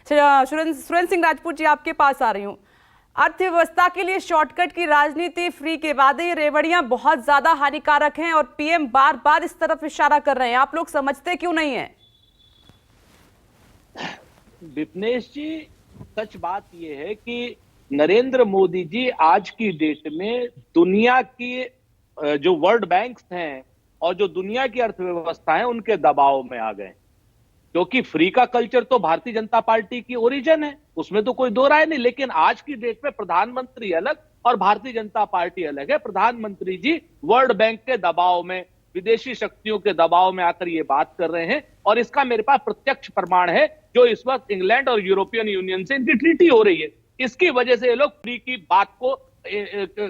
सुरेंद्र सिंह राजपूत जी, आपके पास आ रही हूँ। अर्थव्यवस्था के लिए शॉर्टकट की राजनीति, फ्री के वादे, रेवड़ियां बहुत ज्यादा हानिकारक हैं और पीएम बार बार इस तरफ इशारा कर रहे हैं। आप लोग समझते क्यों नहीं है? विपनेश जी, सच बात यह है कि नरेंद्र मोदी जी आज की डेट में दुनिया की जो वर्ल्ड बैंक्स हैं और जो दुनिया की अर्थव्यवस्था है उनके दबाव में आ गए, क्योंकि फ्री का कल्चर तो भारतीय जनता पार्टी की ओरिजिन है, उसमें तो कोई दो राय नहीं। लेकिन आज की डेट में प्रधानमंत्री अलग और भारतीय जनता पार्टी अलग है। प्रधानमंत्री जी वर्ल्ड बैंक के दबाव में, विदेशी शक्तियों के दबाव में आकर ये बात कर रहे हैं, और इसका मेरे पास प्रत्यक्ष प्रमाण है। जो इस वक्त इंग्लैंड और यूरोपियन यूनियन से इनकी ट्रीटी हो रही है, इसकी वजह से ये लोग फ्री की बात को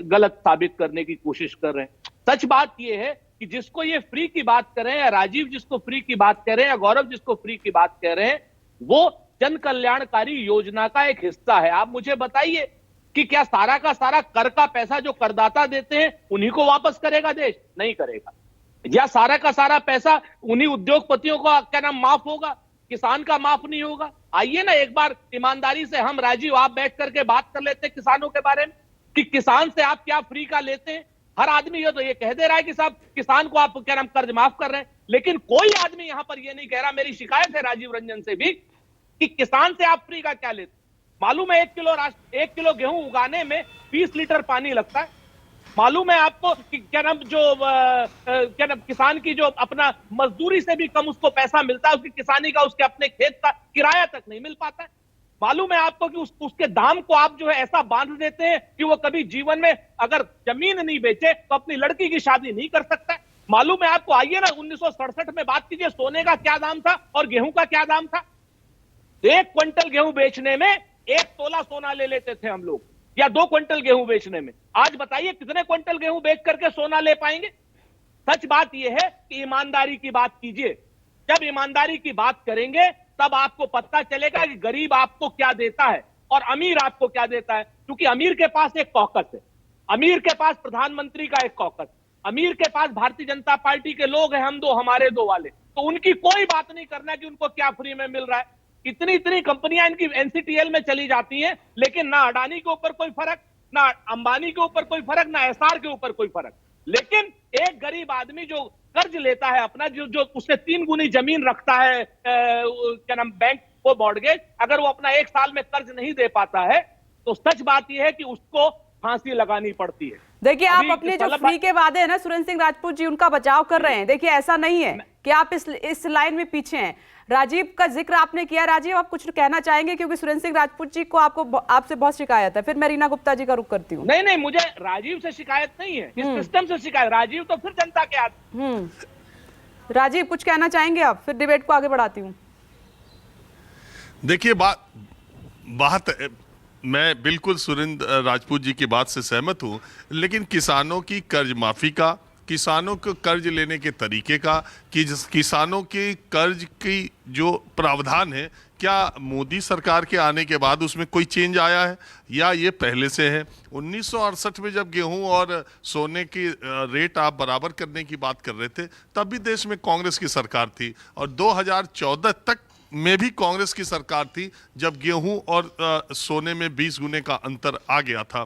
गलत साबित करने की कोशिश कर रहे हैं। सच बात यह है कि जिसको ये फ्री की बात कर रहे हैं, या राजीव जिसको फ्री की बात कह रहे हैं, या गौरव जिसको फ्री की बात कह रहे हैं, वो जन कल्याणकारी योजना का एक हिस्सा है। आप मुझे बताइए कि क्या सारा का सारा कर का पैसा जो करदाता देते हैं उन्हीं को वापस करेगा देश? नहीं करेगा। या सारा का सारा पैसा उन्हीं उद्योगपतियों का क्या नाम माफ होगा, किसान का माफ नहीं होगा? आइए ना एक बार ईमानदारी से हम, राजीव, आप बैठ करके बात कर लेते हैं किसानों के बारे में कि किसान से आप क्या फ्री का लेते हैं। हर आदमी ये तो ये कह दे रहा है कि साहब किसान को आप क्या नाम कर्ज माफ कर रहे हैं, लेकिन कोई आदमी यहां पर ये नहीं कह रहा। मेरी शिकायत है राजीव रंजन से भी कि किसान से आप फ्री का क्या लेते? मालूम है 1 किलो गेहूं उगाने में 20 लीटर पानी लगता है। मालूम है आपको कि क्या नाम जो क्या नाम किसान की जो अपना मजदूरी से भी कम उसको पैसा मिलता है, उसकी किसानी का, उसके अपने खेत का किराया तक नहीं मिल पाता है। मालूम है आपको कि उसके दाम को आप जो है ऐसा बांध देते हैं कि वो कभी जीवन में अगर जमीन नहीं बेचे तो अपनी लड़की की शादी नहीं कर सकता है। मालूम है आपको, आइए ना 1967 में बात कीजिए, सोने का क्या दाम था और गेहूं का क्या दाम था। 1 क्विंटल गेहूं बेचने में 1 तोला सोना ले लेते थे हम लोग, या 2 क्विंटल गेहूं बेचने में। आज बताइए कितने क्विंटल गेहूं बेच करके सोना ले पाएंगे? सच बात यह है कि ईमानदारी की बात कीजिए। जब ईमानदारी की बात करेंगे तब आपको पता चलेगा कि गरीब आपको क्या देता है और अमीर आपको क्या देता है। क्योंकि अमीर के पास एक कॉकस है, अमीर के पास प्रधानमंत्री का एक कॉकस, अमीर के पास भारतीय जनता पार्टी के लोग हैं, हम दो हमारे दो वाले। तो उनकी कोई बात नहीं करना कि उनको क्या फ्री में मिल रहा है। इतनी इतनी कंपनियां इनकी एनसीटीएल में चली जाती हैं, लेकिन ना अडानी के ऊपर कोई फर्क, ना अंबानी के ऊपर कोई फर्क, ना एसआर के ऊपर कोई फर्क। लेकिन एक गरीब आदमी जो कर्ज लेता है अपना, जो उससे 3 गुनी जमीन रखता है क्या नाम बैंक को मॉर्गेज, अगर वो अपना 1 साल में कर्ज नहीं दे पाता है तो सच बात यह है कि उसको फांसी लगानी पड़ती है। देखिए, आप अपने जो फ्री के वादे हैं ना सुरेंद्र सिंह राजपूत जी, उनका बचाव कर रहे हैं। देखिए, ऐसा नहीं है कि आप इस लाइन में पीछे हैं। राजीव का जिक्र आपने किया। राजीव, आप कुछ कहना चाहेंगे? क्योंकि सुरेंद्र सिंह राजपूत जी को आपसे बहुत शिकायत है। फिर मैं रीना गुप्ता जी का रुख करती हूँ। नहीं, मुझे राजीव से शिकायत नहीं है, इस सिस्टम से शिकायत। राजीव तो फिर जनता के हाथ। राजीव, कुछ कहना चाहेंगे आप? फिर डिबेट को आगे बढ़ाती हूँ। देखिए, बात मैं बिल्कुल सुरेंद्र राजपूत जी की बात से सहमत हूं, लेकिन किसानों की कर्ज माफी का, किसानों को कर्ज लेने के तरीके का, कि किसानों के कर्ज की जो प्रावधान है, क्या मोदी सरकार के आने के बाद उसमें कोई चेंज आया है या ये पहले से है? 1968 में जब गेहूं और सोने की रेट आप बराबर करने की बात कर रहे थे, तब भी देश में कांग्रेस की सरकार थी, और 2014 तक में भी कांग्रेस की सरकार थी, जब गेहूं और सोने में 20 गुने का अंतर आ गया था,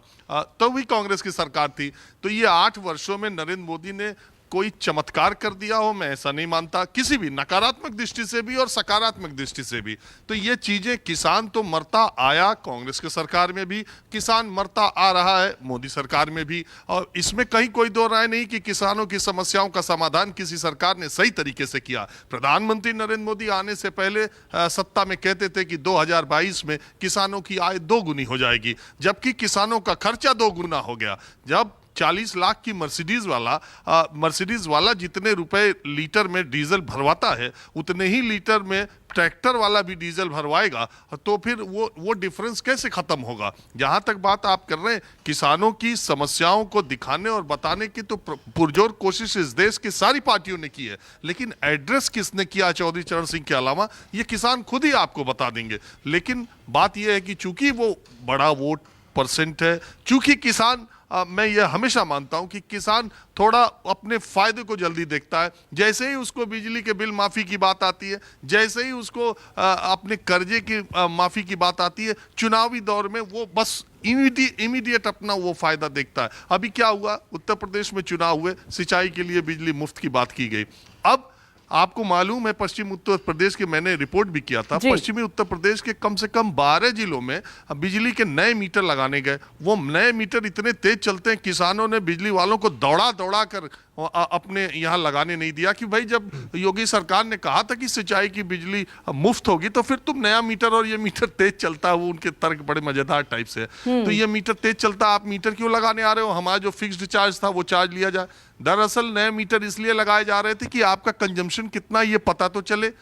तो भी कांग्रेस की सरकार थी। तो ये 8 वर्षों में नरेंद्र मोदी ने कोई चमत्कार कर दिया हो, मैं ऐसा नहीं मानता, किसी भी नकारात्मक दृष्टि से भी और सकारात्मक दृष्टि से भी। तो ये चीजें, किसान तो मरता आया कांग्रेस के सरकार में भी, किसान मरता आ रहा है मोदी सरकार में भी, और इसमें कहीं कोई दो राय नहीं कि किसानों की समस्याओं का समाधान किसी सरकार ने सही तरीके से किया। प्रधानमंत्री नरेंद्र मोदी आने से पहले सत्ता में कहते थे कि 2022 में किसानों की आय 2 गुनी हो जाएगी, जबकि किसानों का खर्चा 2 गुना हो गया। जब 40 लाख की मर्सिडीज वाला जितने रुपए लीटर में डीजल भरवाता है, उतने ही लीटर में ट्रैक्टर वाला भी डीजल भरवाएगा, तो फिर वो डिफरेंस कैसे खत्म होगा? जहां तक बात आप कर रहे हैं किसानों की समस्याओं को दिखाने और बताने की, तो पुरजोर कोशिश इस देश की सारी पार्टियों ने की है, लेकिन एड्रेस किसने किया चौधरी चरण सिंह के अलावा, ये किसान खुद ही आपको बता देंगे। लेकिन बात यह है कि चूंकि वो बड़ा वोट परसेंट है, चूंकि किसान मैं ये हमेशा मानता हूं कि किसान थोड़ा अपने फायदे को जल्दी देखता है। जैसे ही उसको बिजली के बिल माफी की बात आती है, जैसे ही उसको अपने कर्जे की माफी की बात आती है, चुनावी दौर में वो बस इमीडिएट अपना वो फायदा देखता है। अभी क्या हुआ, उत्तर प्रदेश में चुनाव हुए, सिंचाई के लिए बिजली मुफ्त की बात की गई। अब आपको मालूम है पश्चिमी उत्तर प्रदेश के, मैंने रिपोर्ट भी किया था, पश्चिमी उत्तर प्रदेश के कम से कम 12 जिलों में बिजली के नए मीटर लगाने गए। वो नए मीटर इतने तेज चलते हैं, किसानों ने बिजली वालों को दौड़ा दौड़ा कर अपने यहाँ लगाने नहीं दिया कि भाई जब योगी सरकार ने कहा था कि सिंचाई की बिजली मुफ्त होगी तो फिर तुम नया मीटर, और ये मीटर तेज चलता है, वो उनके तर्क बड़े मजेदार टाइप से है। तो ये मीटर तेज चलता है, आप मीटर क्यों लगाने आ रहे हो, हमारा जो फिक्स्ड चार्ज था वो चार्ज लिया जाए। दरअसल नए मीटर इसलिए लगाए जा रहे थे कि आपका कंजम्पशन कितना ये पता तो चले,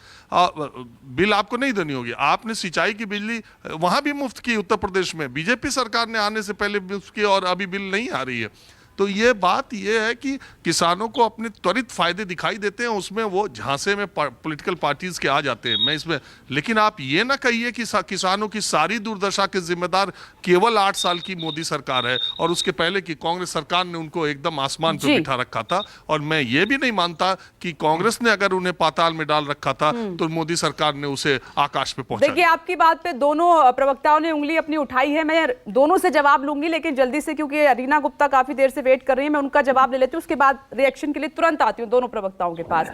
बिल आपको नहीं देनी होगी। आपने सिंचाई की बिजली वहां भी मुफ्त की, उत्तर प्रदेश में बीजेपी सरकार ने आने से पहले मुफ्त की, और अभी बिल नहीं आ रही है। तो ये बात ये है कि किसानों को अपने त्वरित फायदे दिखाई देते हैं, उसमें वो झांसे में पॉलिटिकल पार्टीज के आ जाते हैं। मैं इसमें, लेकिन आप ये ना कहिए कि किसानों की सारी दुर्दशा के जिम्मेदार केवल 8 साल की मोदी सरकार है, और उसके पहले की कांग्रेस सरकार ने उनको एकदम आसमान पर बिठा रखा था। और मैं ये भी नहीं मानता कि कांग्रेस ने अगर उन्हें पाताल में डाल रखा था तो मोदी सरकार ने उसे आकाश पे पहुंचा। देखिए, आपकी बात पे दोनों प्रवक्ताओं ने उंगली अपनी उठाई है, मैं दोनों से जवाब लूंगी, लेकिन जल्दी से, क्योंकि रीना गुप्ता काफी देर से वेट कर रही है, मैं उनका जवाब ले लेती हूं, उसके बाद रिएक्शन के लिए तुरंत आती हूं दोनों प्रवक्ताओं के पास।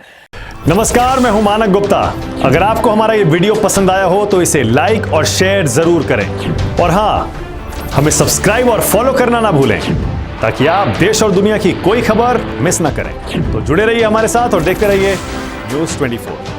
नमस्कार, मैं हूं मानक गुप्ता। अगर आपको हमारा ये वीडियो पसंद आया हो तो इसे लाइक और शेयर जरूर करें, और हां, हमें सब्सक्राइब और फॉलो करना ना भूलें ताकि आप देश और दुनिया की कोई खबर मिस ना करें। तो जुड़े रहिए हमारे साथ और देखते रहिए न्यूज़ 24।